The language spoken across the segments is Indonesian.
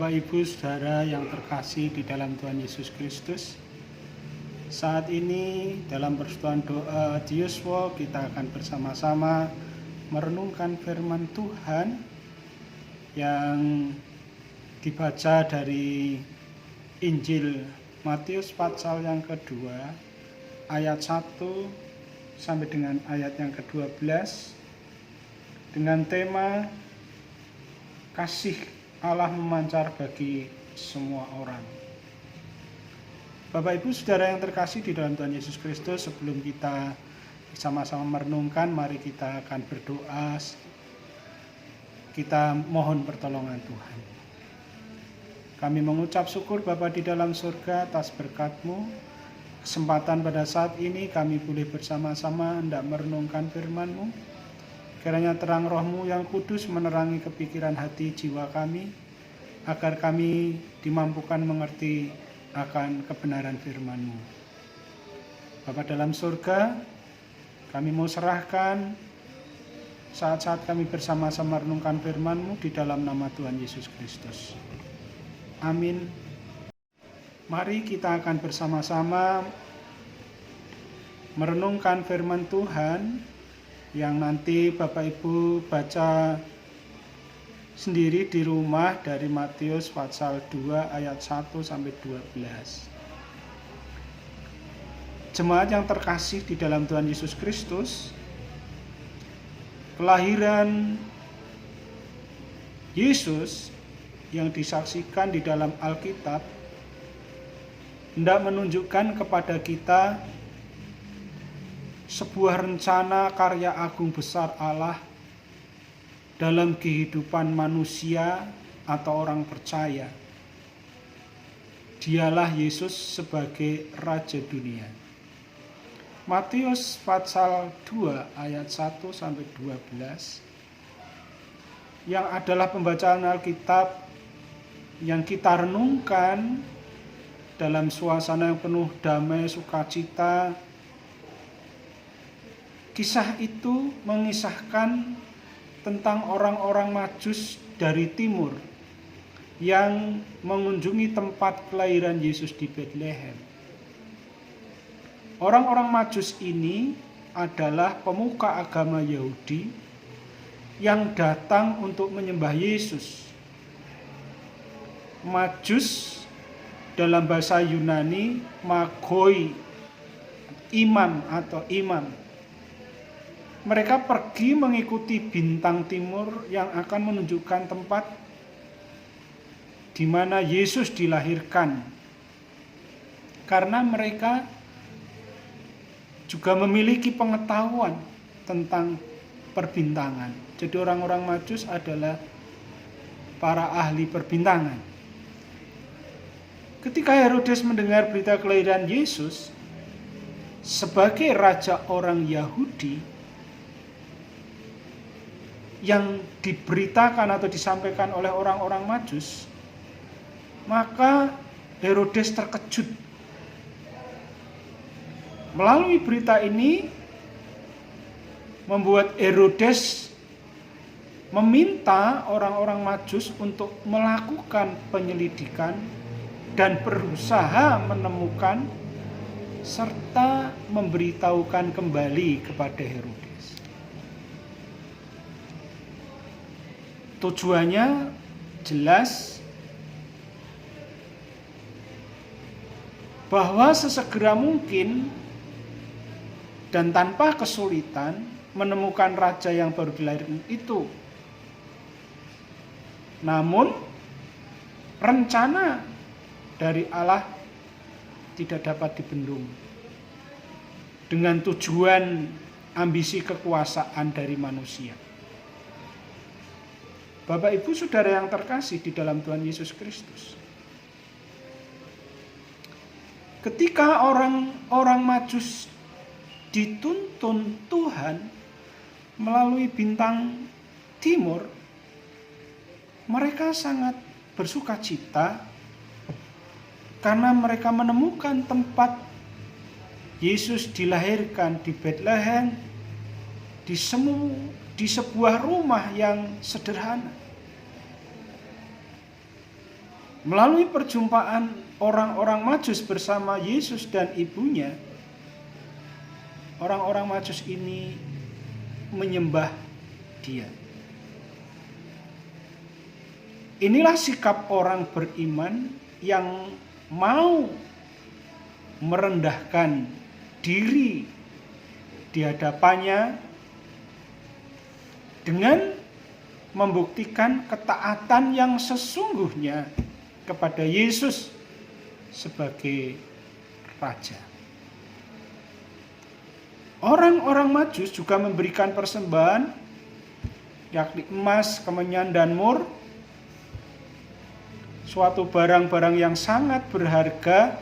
Bapak, Ibu, Saudara yang terkasih di dalam Tuhan Yesus Kristus, saat ini dalam persekutuan doa Dioswo kita akan bersama-sama merenungkan firman Tuhan yang dibaca dari Injil Matius pasal yang kedua ayat 1 sampai dengan ayat yang ke-12 dengan tema kasih Allah memancar bagi semua orang. Bapak, Ibu, Saudara yang terkasih di dalam Tuhan Yesus Kristus, sebelum kita sama-sama merenungkan, mari kita akan berdoa. Kita mohon pertolongan Tuhan. Kami mengucap syukur Bapa di dalam surga atas berkat-Mu. Kesempatan pada saat ini kami boleh bersama-sama hendak merenungkan firman-Mu. Kiranya terang Roh-Mu yang kudus menerangi kepikiran hati jiwa kami, agar kami dimampukan mengerti akan kebenaran firman-Mu. Bapa dalam surga, kami mau serahkan saat-saat kami bersama-sama merenungkan firman-Mu di dalam nama Tuhan Yesus Kristus. Amin. Mari kita akan bersama-sama merenungkan firman Tuhan yang nanti Bapak Ibu baca sendiri di rumah dari Matius pasal 2 ayat 1 sampai 12. Jemaat yang terkasih di dalam Tuhan Yesus Kristus, kelahiran Yesus yang disaksikan di dalam Alkitab hendak menunjukkan kepada kita sebuah rencana karya agung besar Allah dalam kehidupan manusia atau orang percaya. Dialah Yesus sebagai Raja dunia. Matius pasal 2 ayat 1 sampai 12 yang adalah pembacaan Alkitab yang kita renungkan dalam suasana yang penuh damai sukacita. Kisah itu mengisahkan tentang orang-orang Majus dari timur yang mengunjungi tempat kelahiran Yesus di Betlehem. Orang-orang Majus ini adalah pemuka agama Yahudi yang datang untuk menyembah Yesus. Majus dalam bahasa Yunani magoi, imam atau imam. Mereka pergi mengikuti bintang timur yang akan menunjukkan tempat di mana Yesus dilahirkan. Karena mereka juga memiliki pengetahuan tentang perbintangan. Jadi orang-orang Majus adalah para ahli perbintangan. Ketika Herodes mendengar berita kelahiran Yesus sebagai raja orang Yahudi yang diberitakan atau disampaikan oleh orang-orang Majus, maka Herodes terkejut. Melalui berita ini membuat Herodes meminta orang-orang Majus untuk melakukan penyelidikan dan berusaha menemukan serta memberitahukan kembali kepada Herodes. Tujuannya jelas bahwa sesegera mungkin dan tanpa kesulitan menemukan raja yang baru dilahirkan itu. Namun rencana dari Allah tidak dapat dibendung dengan tujuan ambisi kekuasaan dari manusia. Bapak, Ibu, Saudara yang terkasih di dalam Tuhan Yesus Kristus, ketika orang-orang Majus dituntun Tuhan melalui bintang timur, mereka sangat bersukacita karena mereka menemukan tempat Yesus dilahirkan di Betlehem, di sebuah rumah yang sederhana. Melalui perjumpaan orang-orang Majus bersama Yesus dan ibunya, orang-orang Majus ini menyembah Dia. Inilah sikap orang beriman yang mau merendahkan diri di hadapannya dengan membuktikan ketaatan yang sesungguhnya kepada Yesus sebagai Raja. Orang-orang Majus juga memberikan persembahan, yakni emas, kemenyan, dan mur, suatu barang-barang yang sangat berharga,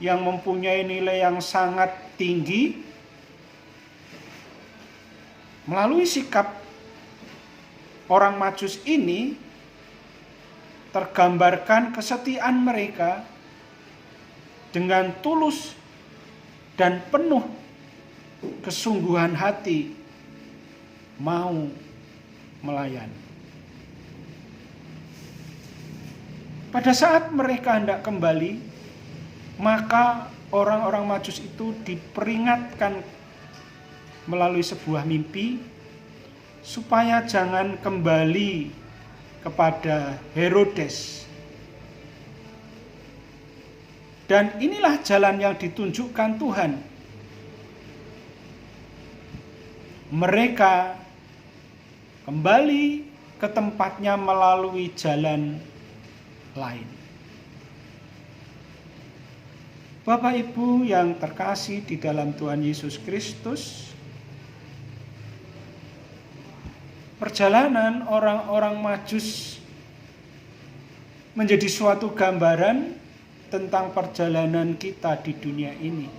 yang mempunyai nilai yang sangat tinggi. Melalui sikap orang Majus ini tergambarkan kesetiaan mereka dengan tulus dan penuh kesungguhan hati mau melayani. Pada saat mereka hendak kembali, maka orang-orang Majus itu diperingatkan melalui sebuah mimpi supaya jangan kembali kepada Herodes. Dan inilah jalan yang ditunjukkan Tuhan. Mereka kembali ke tempatnya melalui jalan lain. Bapak Ibu yang terkasih di dalam Tuhan Yesus Kristus, perjalanan orang-orang Majus menjadi suatu gambaran tentang perjalanan kita di dunia ini,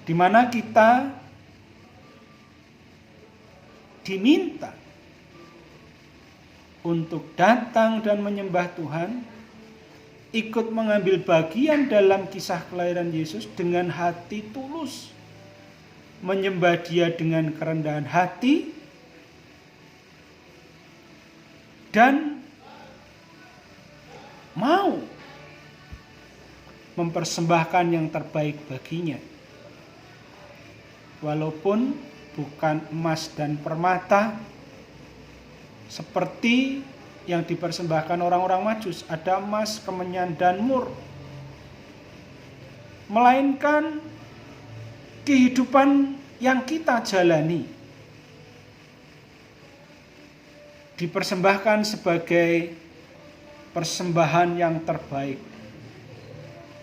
di mana kita diminta untuk datang dan menyembah Tuhan, ikut mengambil bagian dalam kisah kelahiran Yesus dengan hati tulus, menyembah Dia dengan kerendahan hati, dan mau mempersembahkan yang terbaik baginya. Walaupun bukan emas dan permata seperti yang dipersembahkan orang-orang Majus, ada emas, kemenyan, dan mur, melainkan kehidupan yang kita jalani dipersembahkan sebagai persembahan yang terbaik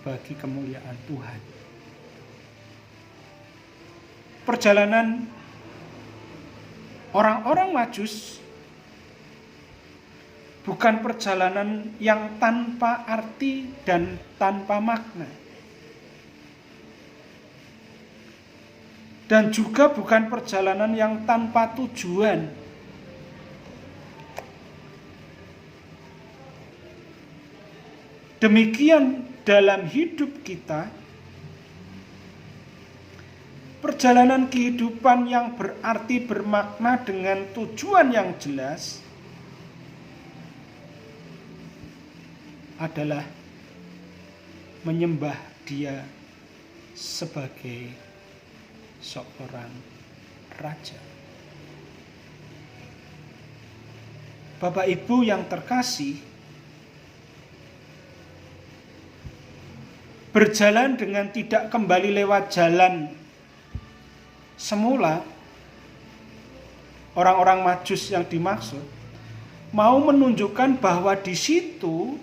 bagi kemuliaan Tuhan. Perjalanan orang-orang Majus bukan perjalanan yang tanpa arti dan tanpa makna. Dan juga bukan perjalanan yang tanpa tujuan. Demikian dalam hidup kita, perjalanan kehidupan yang berarti, bermakna, dengan tujuan yang jelas adalah menyembah Dia sebagai seorang Raja. Bapak Ibu yang terkasih, berjalan dengan tidak kembali lewat jalan semula, orang-orang Majus yang dimaksud mau menunjukkan bahwa di situ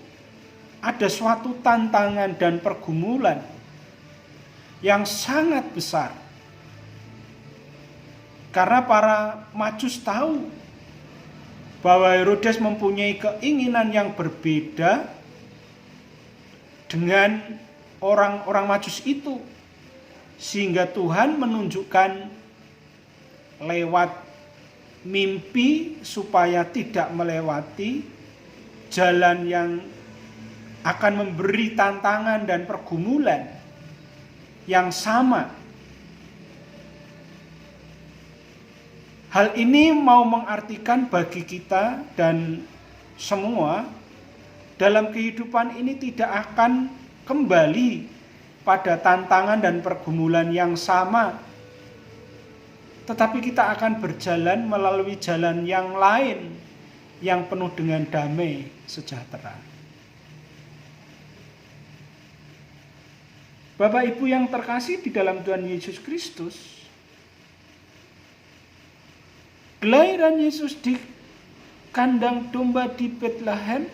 ada suatu tantangan dan pergumulan yang sangat besar. Karena para Majus tahu bahwa Herodes mempunyai keinginan yang berbeda dengan orang-orang Majus itu, sehingga Tuhan menunjukkan lewat mimpi supaya tidak melewati jalan yang akan memberi tantangan dan pergumulan yang sama. Hal ini mau mengartikan bagi kita dan semua dalam kehidupan ini tidak akan kembali pada tantangan dan pergumulan yang sama, tetapi kita akan berjalan melalui jalan yang lain yang penuh dengan damai sejahtera. Bapak Ibu yang terkasih di dalam Tuhan Yesus Kristus, kelahiran Yesus di kandang domba di Bethlehem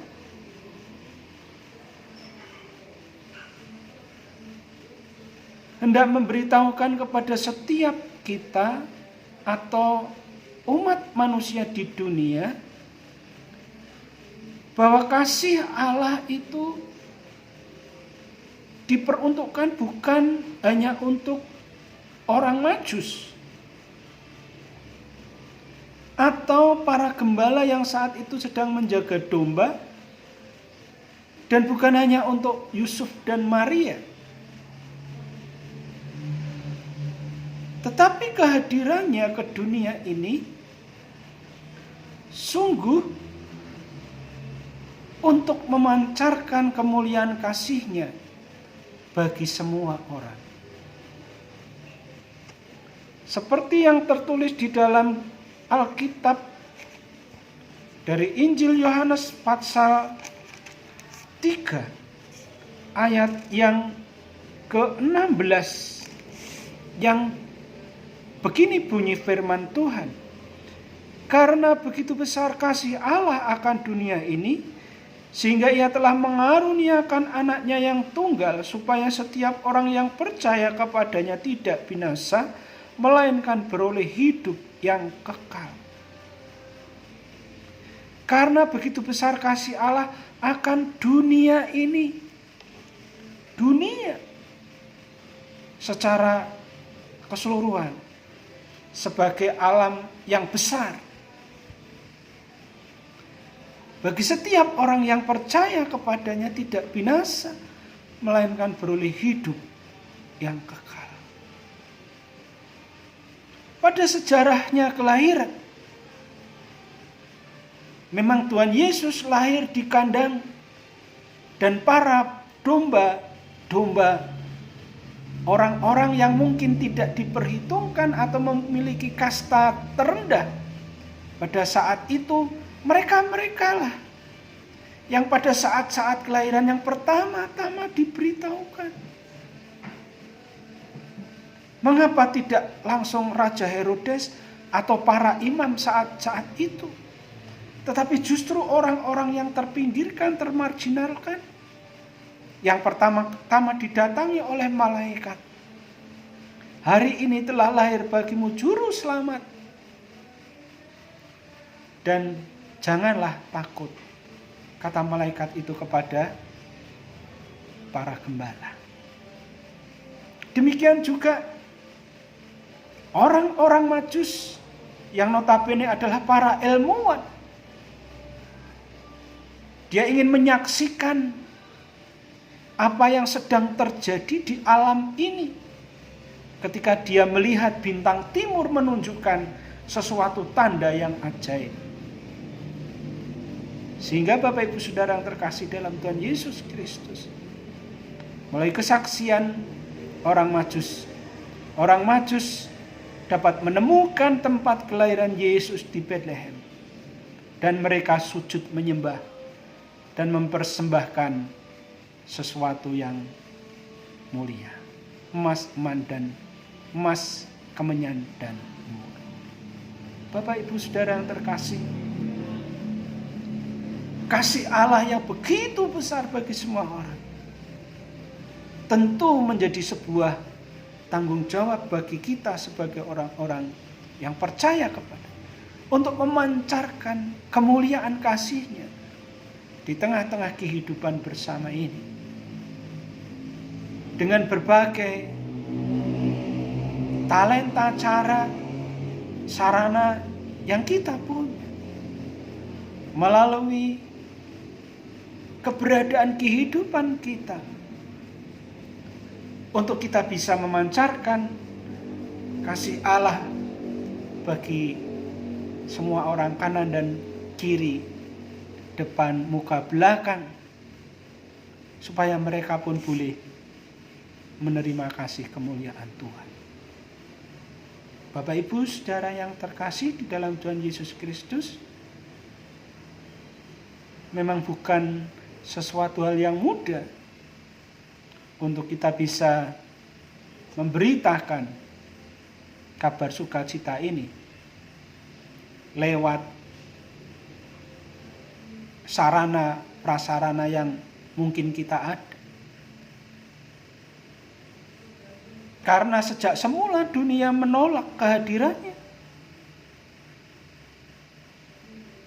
hendak memberitahukan kepada setiap kita atau umat manusia di dunia bahwa kasih Allah itu diperuntukkan bukan hanya untuk orang Majus atau para gembala yang saat itu sedang menjaga domba, dan bukan hanya untuk Yusuf dan Maria. Tetapi kehadirannya ke dunia ini sungguh untuk memancarkan kemuliaan kasih-Nya bagi semua orang. Seperti yang tertulis di dalam Alkitab dari Injil Yohanes pasal 3 ayat yang ke-16 yang begini bunyi firman Tuhan. Karena begitu besar kasih Allah akan dunia ini, sehingga Ia telah mengaruniakan anaknya yang tunggal, supaya setiap orang yang percaya kepadanya tidak binasa, melainkan beroleh hidup yang kekal. Karena begitu besar kasih Allah akan dunia ini, dunia secara keseluruhan, sebagai alam yang besar. Bagi setiap orang yang percaya kepadanya tidak binasa, melainkan beroleh hidup yang kekal. Pada sejarahnya kelahiran, memang Tuhan Yesus lahir di kandang, dan para domba-domba, orang-orang yang mungkin tidak diperhitungkan atau memiliki kasta terendah pada saat itu, mereka lah yang pada saat-saat kelahiran yang pertama-tama diberitahukan. Mengapa tidak langsung Raja Herodes atau para imam saat-saat itu, tetapi justru orang-orang yang terpinggirkan, termarginalkan, yang pertama-tama didatangi oleh malaikat. Hari ini telah lahir bagimu juru selamat, dan janganlah takut, kata malaikat itu kepada para gembala. Demikian juga orang-orang Majus yang notabene adalah para ilmuwan. Dia ingin menyaksikan apa yang sedang terjadi di alam ini. Ketika dia melihat bintang timur menunjukkan sesuatu tanda yang ajaib. Sehingga Bapak Ibu Saudara yang terkasih dalam Tuhan Yesus Kristus, melalui kesaksian orang Majus dapat menemukan tempat kelahiran Yesus di Bethlehem, dan mereka sujud menyembah dan mempersembahkan sesuatu yang mulia, emas kemenyan dan murni. Bapak Ibu Saudara yang terkasih, kasih Allah yang begitu besar bagi semua orang tentu menjadi sebuah tanggung jawab bagi kita sebagai orang-orang yang percaya kepada, untuk memancarkan kemuliaan kasih-Nya di tengah-tengah kehidupan bersama ini. Dengan berbagai talenta, cara, sarana yang kita punya, melalui keberadaan kehidupan kita, untuk kita bisa memancarkan kasih Allah bagi semua orang kanan dan kiri, depan, muka, belakang, supaya mereka pun boleh menerima kasih kemuliaan Tuhan. Bapak Ibu Saudara yang terkasih di dalam Tuhan Yesus Kristus, memang bukan sesuatu hal yang mudah untuk kita bisa memberitakan kabar sukacita ini lewat sarana prasarana yang mungkin kita ada. Karena sejak semula dunia menolak kehadirannya.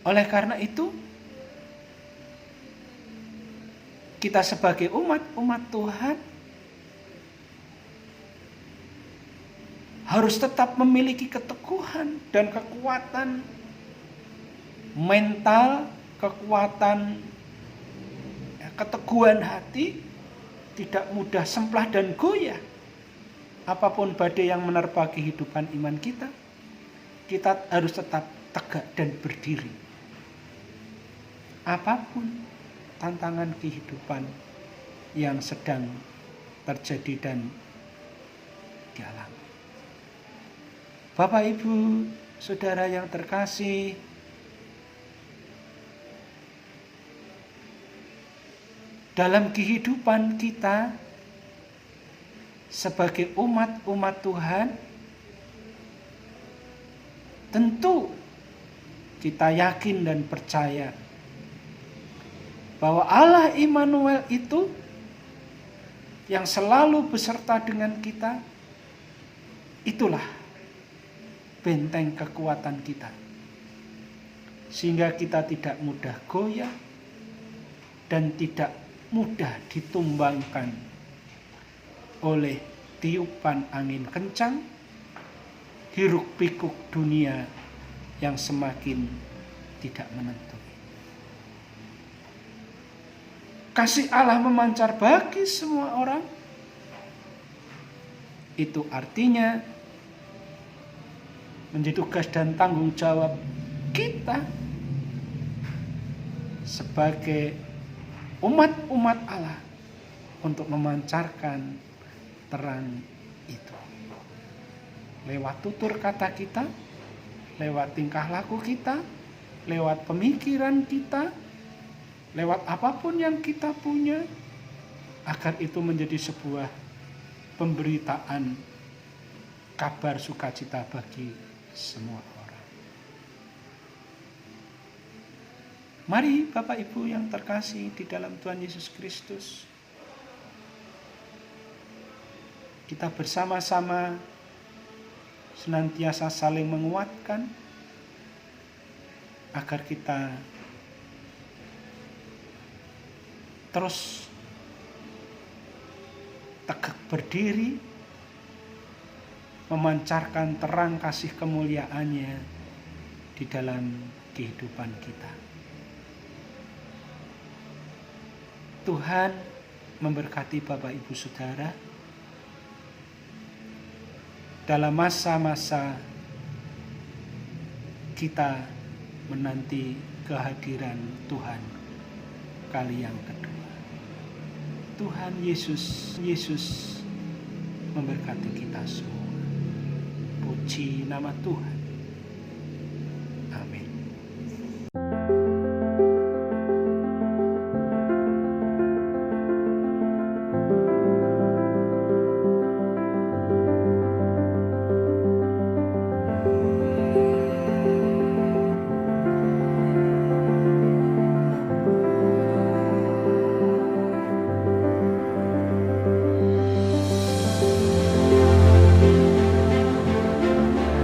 Oleh karena itu, kita sebagai umat Tuhan harus tetap memiliki keteguhan dan kekuatan mental, kekuatan keteguhan hati, tidak mudah semplah dan goyah. Apapun badai yang menerpa kehidupan iman kita, kita harus tetap tegak dan berdiri. Apapun tantangan kehidupan yang sedang terjadi dan dialami. Bapak, Ibu, Saudara yang terkasih, dalam kehidupan kita sebagai umat Tuhan, tentu kita yakin dan percaya bahwa Allah Immanuel itu yang selalu beserta dengan kita, itulah benteng kekuatan kita. Sehingga kita tidak mudah goyah dan tidak mudah ditumbangkan oleh tiupan angin kencang, hiruk pikuk dunia yang semakin tidak menentu. Kasih Allah memancar bagi semua orang. Itu artinya menjadi tugas dan tanggung jawab kita sebagai umat Allah untuk memancarkan terang itu. Lewat tutur kata kita, lewat tingkah laku kita, lewat pemikiran kita, lewat apapun yang kita punya, agar itu menjadi sebuah pemberitaan kabar sukacita bagi semua orang. Mari Bapak Ibu yang terkasih di dalam Tuhan Yesus Kristus, kita bersama-sama senantiasa saling menguatkan agar kita terus tegak berdiri, memancarkan terang kasih kemuliaannya di dalam kehidupan kita. Tuhan memberkati Bapak Ibu Saudara dalam masa-masa kita menanti kehadiran Tuhan kali yang kedua. Tuhan Yesus memberkati kita semua. Puji nama Tuhan.